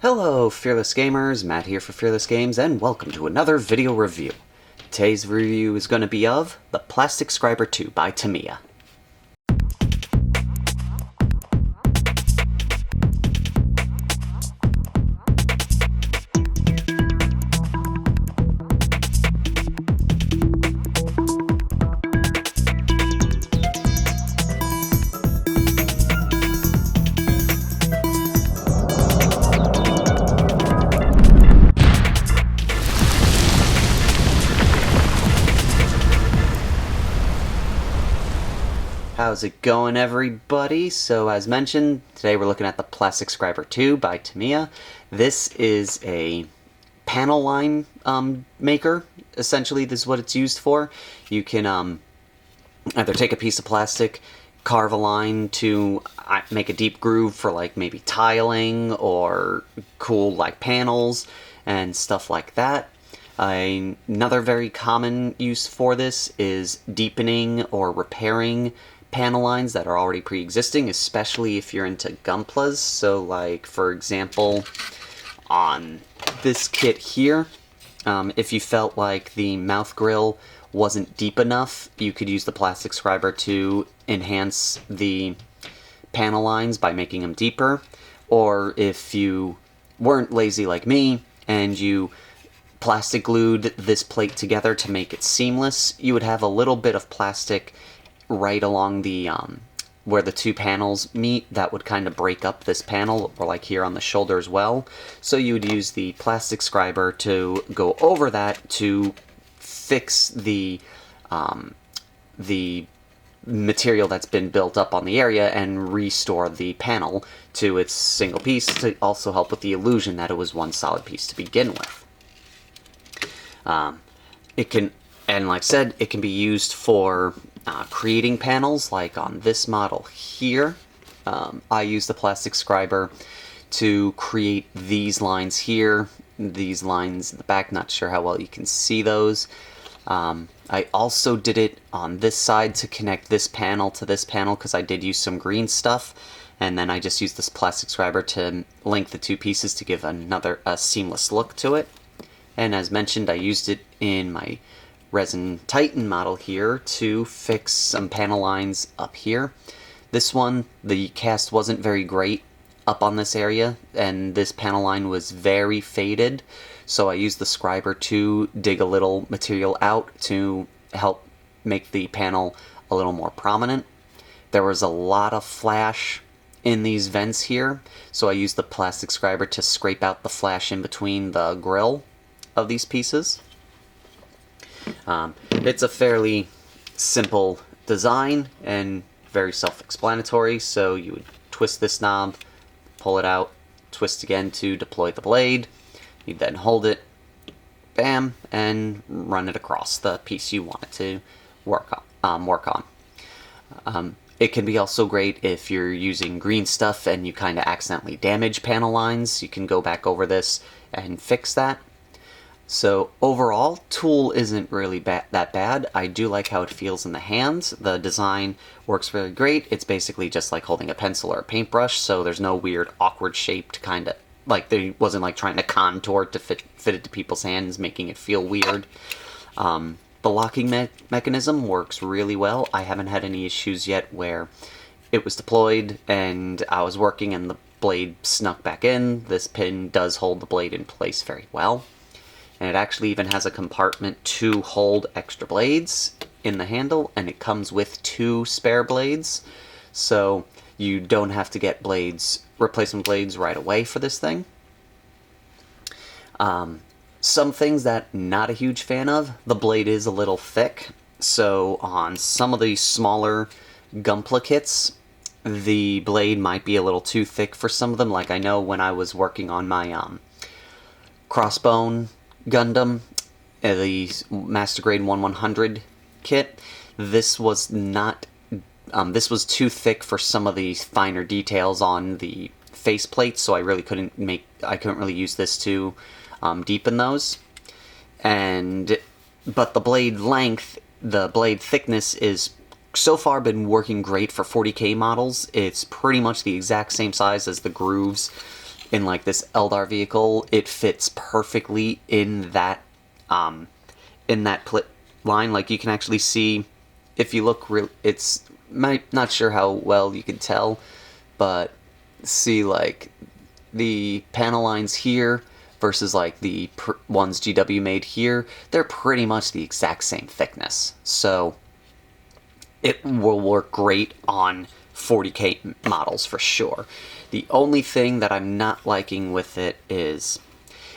Hello, Fearless Gamers, Matt here for Fearless Games, and welcome to another video review. Today's review is going to be of the Plastic Scriber 2 by Tamiya. How's it going, everybody? So, as mentioned, today we're looking at the Plastic Scriber 2 by Tamyia. This is a panel line maker. Essentially, this is what it's used for. You can either take a piece of plastic, carve a line to make a deep groove for like maybe tiling or cool like panels and stuff like that. Another very common use for this is deepening or repairing panel lines that are already pre-existing, especially if you're into Gunplas. So like, for example, on this kit here, if you felt like the mouth grill wasn't deep enough, you could use the Plastic Scriber to enhance the panel lines by making them deeper. Or if you weren't lazy like me and you plastic glued this plate together to make it seamless, you would have a little bit of plastic right along the where the two panels meet that would kind of break up this panel, or like here on the shoulder as well. So you would use the Plastic Scriber to go over that to fix the material that's been built up on the area and restore the panel to its single piece, to also help with the illusion that it was one solid piece to begin with. It can, and like I said, it can be used for creating panels, like on this model here. I use the Plastic Scriber to create these lines here, these lines in the back. Not sure how well you can see those. I also did it on this side to connect this panel to this panel, because I did use some green stuff, and then I just used this Plastic Scriber to link the two pieces to give a seamless look to it. And as mentioned, I used it in my Resin Titan model here to fix some panel lines up here. This one, the cast wasn't very great up on this area, and this panel line was very faded, so I used the Scriber to dig a little material out to help make the panel a little more prominent. There was a lot of flash in these vents here, so I used the Plastic Scriber to scrape out the flash in between the grill of these pieces. It's a fairly simple design and very self-explanatory. So you would twist this knob, pull it out, twist again to deploy the blade. You'd then hold it, bam, and run it across the piece you want it to work on. It can be also great if you're using green stuff and you kind of accidentally damage panel lines. You can go back over this and fix that. So overall, tool isn't really that bad. I do like how it feels in the hands. The design works really great. It's basically just like holding a pencil or a paintbrush, so there's no weird awkward shaped kind of, like there wasn't like trying to contour it to fit it to people's hands, making it feel weird. The locking mechanism works really well. I haven't had any issues yet where it was deployed and I was working and the blade snuck back in. This pin does hold the blade in place very well. And it actually even has a compartment to hold extra blades in the handle, and it comes with 2 spare blades, so you don't have to get replacement blades right away for this thing. Some things that not a huge fan of, the blade is a little thick, so on some of the smaller Gunpla kits, the blade might be a little too thick for some of them. Like I know when I was working on my Crossbone Gundam, the Master Grade 1100 kit, this was not, this was too thick for some of the finer details on the faceplates, so I really couldn't really use this to deepen those. But the blade length, the blade thickness is so far been working great for 40K models. It's pretty much the exact same size as the grooves in like this Eldar vehicle, it fits perfectly in that line. Like you can actually see, if you look real, it's not sure how well you can tell, but see like the panel lines here versus like the ones GW made here, they're pretty much the exact same thickness. So it will work great on 40K models for sure. The only thing that I'm not liking with it is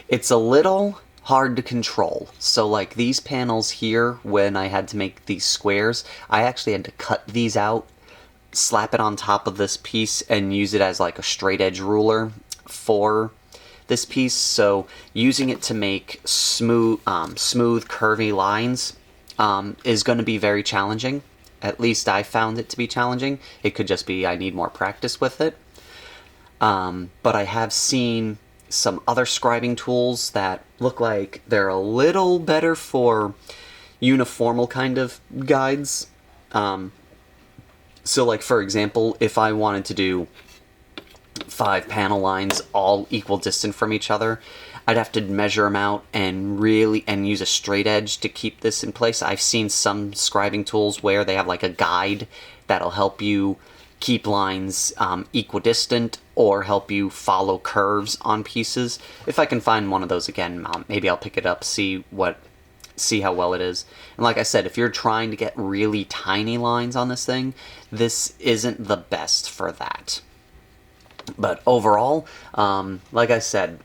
it's a little hard to control. So like these panels here, when I had to make these squares, I actually had to cut these out, slap it on top of this piece, and use it as like a straight edge ruler for this piece. So using it to make smooth curvy lines is going to be very challenging. At least I found it to be challenging. It could just be I need more practice with it. But I have seen some other scribing tools that look like they're a little better for uniformal kind of guides. So like for example, if I wanted to do 5 panel lines all equal distant from each other, I'd have to measure them out and use a straight edge to keep this in place. I've seen some scribing tools where they have like a guide that'll help you keep lines equidistant or help you follow curves on pieces. If I can find one of those again, maybe I'll pick it up, see how well it is. And like I said, if you're trying to get really tiny lines on this thing, this isn't the best for that. But overall, like I said,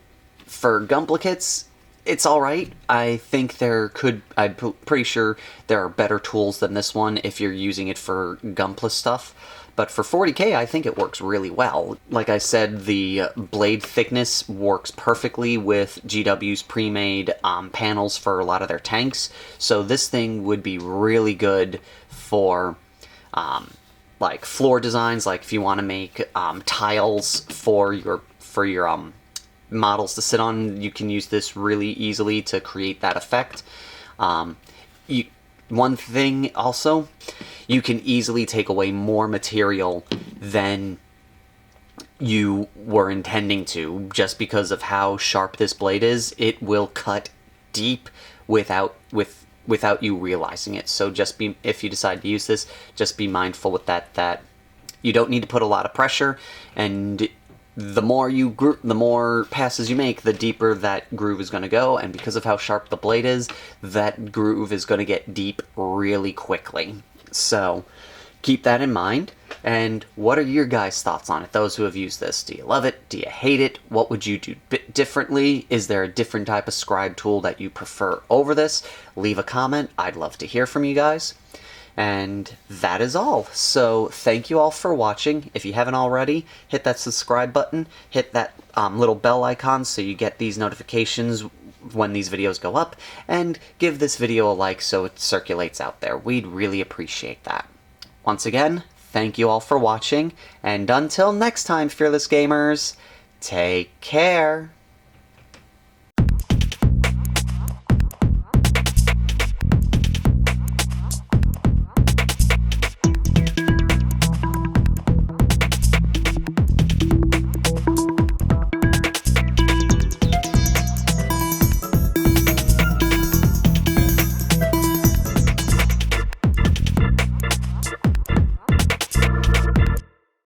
for Gumplicates, it's alright. I think I'm pretty sure there are better tools than this one if you're using it for Gunpla stuff. But for 40K, I think it works really well. Like I said, the blade thickness works perfectly with GW's pre-made panels for a lot of their tanks. So this thing would be really good for like floor designs, like if you want to make tiles for your models to sit on, you can use this really easily to create that effect. One thing also, you can easily take away more material than you were intending to, just because of how sharp this blade is. It will cut deep without you realizing it. So if you decide to use this, just be mindful with that you don't need to put a lot of pressure, and the more passes you make, the deeper that groove is going to go, and because of how sharp the blade is, that groove is going to get deep really quickly. So keep that in mind. And what are your guys' thoughts on it? Those who have used this, do you love it? Do you hate it? What would you do differently? Is there a different type of scribe tool that you prefer over this? Leave a comment. I'd love to hear from you guys. And that is all. So thank you all for watching. If you haven't already, hit that subscribe button, hit that little bell icon so you get these notifications when these videos go up, and give this video a like so it circulates out there. We'd really appreciate that. Once again, thank you all for watching, and until next time, fearless gamers, take care.